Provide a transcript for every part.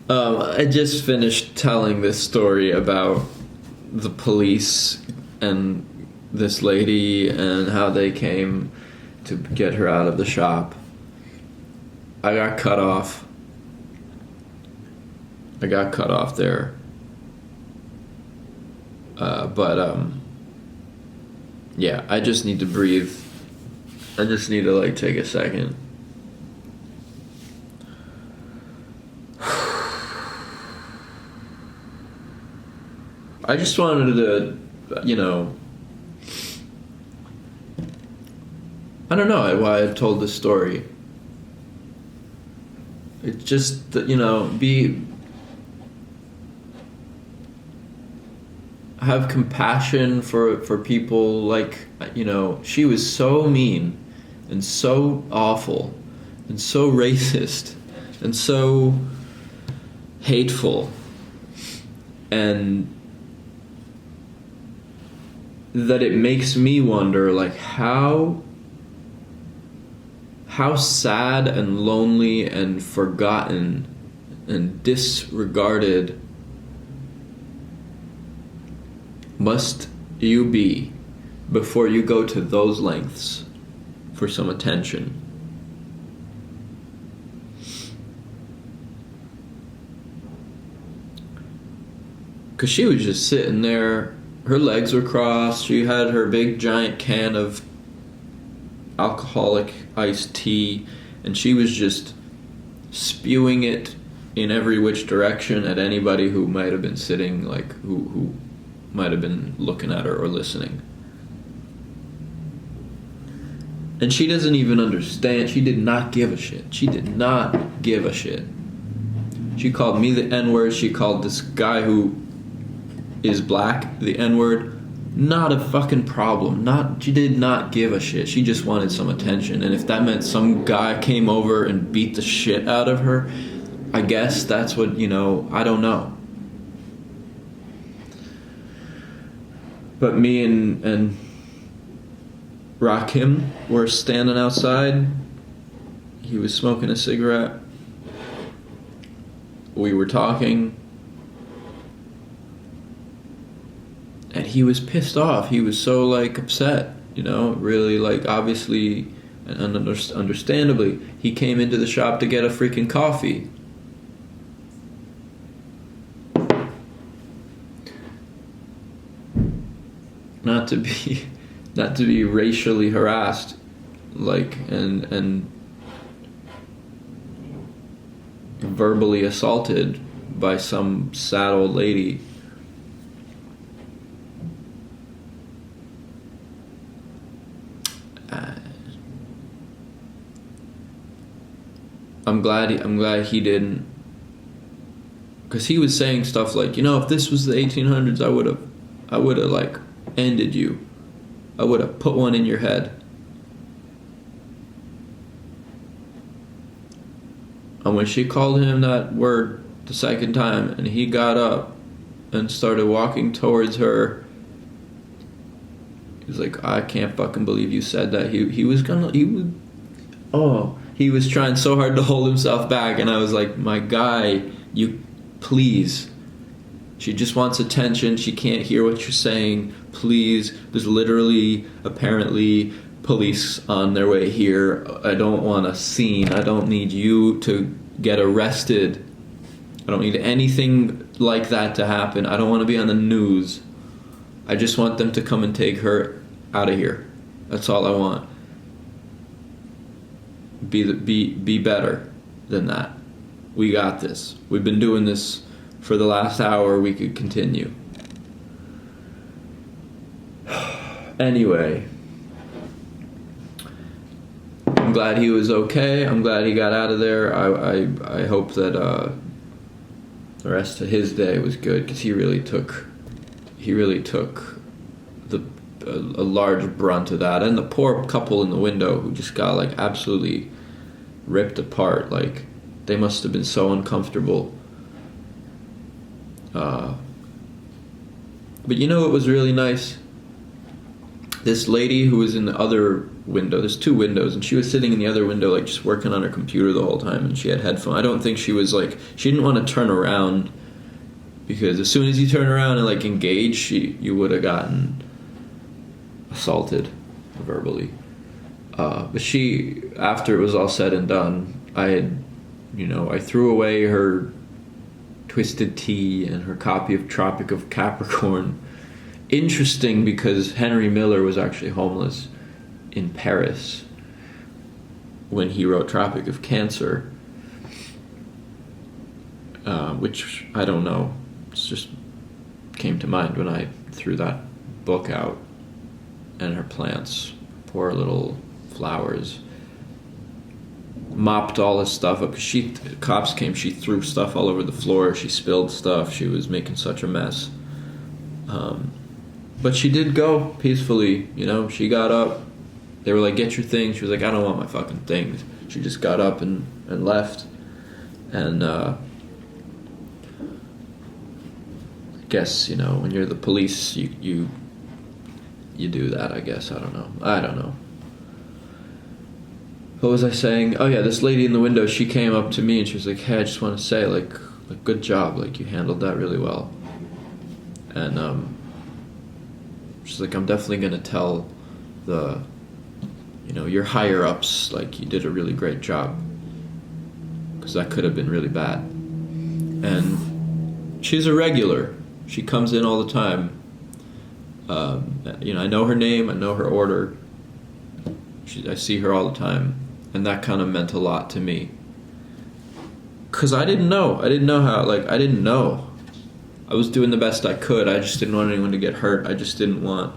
I just finished telling this story about the police and this lady and how they came to get her out of the shop. I got cut off. There. But yeah, I just need to breathe. I just need to take a second. I just wanted to, I don't know why I've told this story. It's just that, have compassion for people. She was so mean and so awful and so racist and so hateful, and that it makes me wonder how sad and lonely and forgotten and disregarded must you be before you go to those lengths for some attention. Because she was just sitting there, her legs were crossed, she had her big giant can of alcoholic iced tea, and she was just spewing it in every which direction at anybody who might have been sitting, who might have been looking at her or listening. And she doesn't even understand. She did not give a shit. She did not give a shit. She called me the N-word. She called this guy who is black the N-word. Not a fucking problem. She did not give a shit. She just wanted some attention. And if that meant some guy came over and beat the shit out of her, I guess that's what, I don't know. But me and Rakim were standing outside. He was smoking a cigarette. We were talking. And he was pissed off. He was so upset, really obviously and understandably. He came into the shop to get a freaking coffee. Not to be racially harassed, and verbally assaulted by some sad old lady. I'm glad he didn't, because he was saying stuff like, if this was the 1800s, I would have ended you. I would have put one in your head. And when she called him that word the second time, and he got up and started walking towards her, he was like, I can't fucking believe you said that. He was trying so hard to hold himself back, and I was like, my guy, you please. She just wants attention. She can't hear what you're saying. Please. There's literally, apparently, police on their way here. I don't want a scene. I don't need you to get arrested. I don't need anything like that to happen. I don't want to be on the news. I just want them to come and take her out of here. That's all I want. Be better than that. We got this. We've been doing this for the last hour. We could continue. Anyway, I'm glad he was okay. I'm glad he got out of there. I hope that the rest of his day was good, because he really took a large brunt of that. And the poor couple in the window who just got absolutely ripped apart. They must have been so uncomfortable. But it was really nice? this lady who was in the other window, there's two windows, and she was sitting in the other window, like, just working on her computer the whole time, and she had headphones. I don't think she was, like, she didn't want to turn around, because as soon as you turn around and, like, engage, you would have gotten assaulted verbally. But she, after it was all said and done, I threw away her Twisted Tea and her copy of Tropic of Capricorn. Interesting, because Henry Miller was actually homeless in Paris when he wrote Tropic of Cancer, which I don't know, it just came to mind when I threw that book out. And her plants, poor little flowers, mopped all his stuff up. Cops came, she threw stuff all over the floor, she spilled stuff, she was making such a mess. But she did go peacefully, she got up. They were like, get your things. She was like, I don't want my fucking things. She just got up and left. And I guess, when you're the police, you do that, I guess. I don't know. What was I saying? Oh yeah, this lady in the window, she came up to me and she was like, hey, I just want to say, like good job, like, you handled that really well. And she's like, I'm definitely gonna tell your higher ups, like, you did a really great job, because that could have been really bad. And she's a regular. She comes in all the time. I know her name, I know her order. I see her all the time, and that kind of meant a lot to me. Cause I didn't know how. I didn't know. I was doing the best I could. I just didn't want anyone to get hurt. I just didn't want,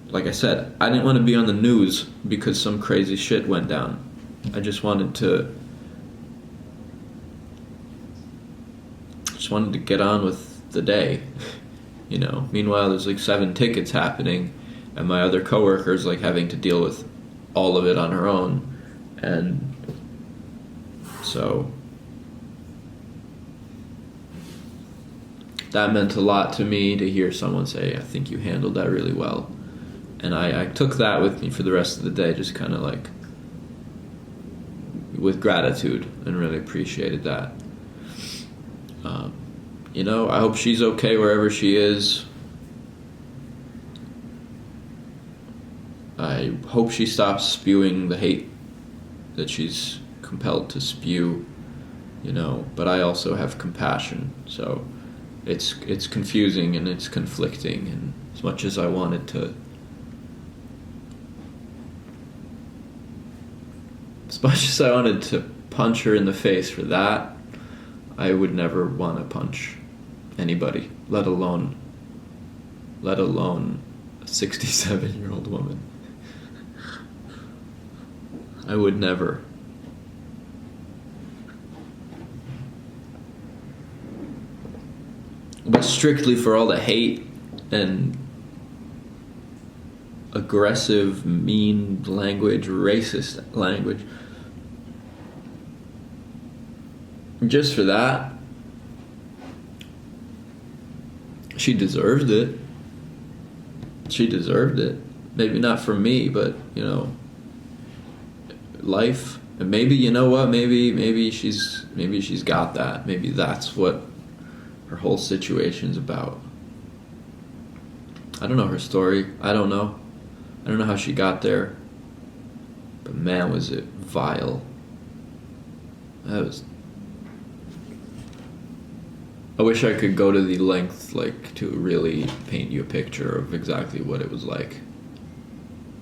like I said, I didn't want to be on the news because some crazy shit went down. I just wanted to get on with the day. Meanwhile, there's like 7 tickets happening, and my other coworker's like having to deal with all of it on her own. And so that meant a lot to me, to hear someone say, I think you handled that really well. And I took that with me for the rest of the day, just kind of like with gratitude, and really appreciated that. I hope she's okay wherever she is. I hope she stops spewing the hate that she's compelled to spew, but I also have compassion, so it's confusing and it's conflicting, and as much as I wanted to punch her in the face for that, I would never want to punch anybody, let alone a 67-year-old woman. I would never. But strictly for all the hate and aggressive, mean language, racist language, just for that, she deserved it. She deserved it. Maybe not from me, but, life. And maybe, maybe she's got that. Maybe that's what her whole situation's about. I don't know her story. I don't know how she got there. But man, was it vile. I wish I could go to the length, to really paint you a picture of exactly what it was like.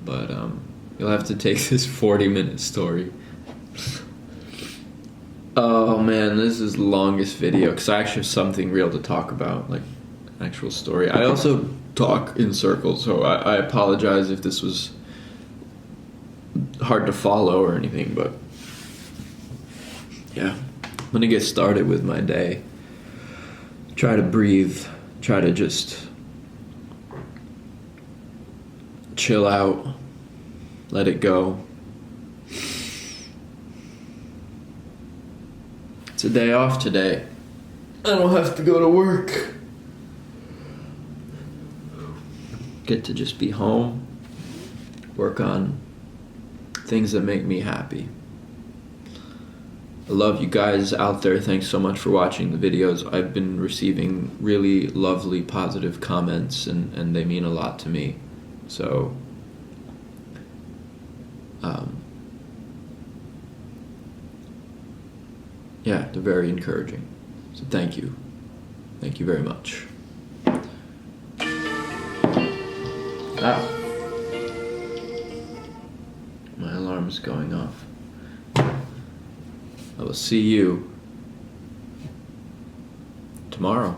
But, you'll have to take this 40-minute story. Oh man, this is the longest video, because I actually have something real to talk about, an actual story. I also talk in circles, so I apologize if this was hard to follow or anything, but yeah, I'm gonna get started with my day. Try to breathe, try to just chill out, let it go. It's a day off today. I don't have to go to work. Get to just be home, work on things that make me happy. I love you guys out there. Thanks so much for watching the videos. I've been receiving really lovely, positive comments, and they mean a lot to me. So, yeah, they're very encouraging. So thank you. Thank you very much. Ah. My alarm is going off. I will see you tomorrow.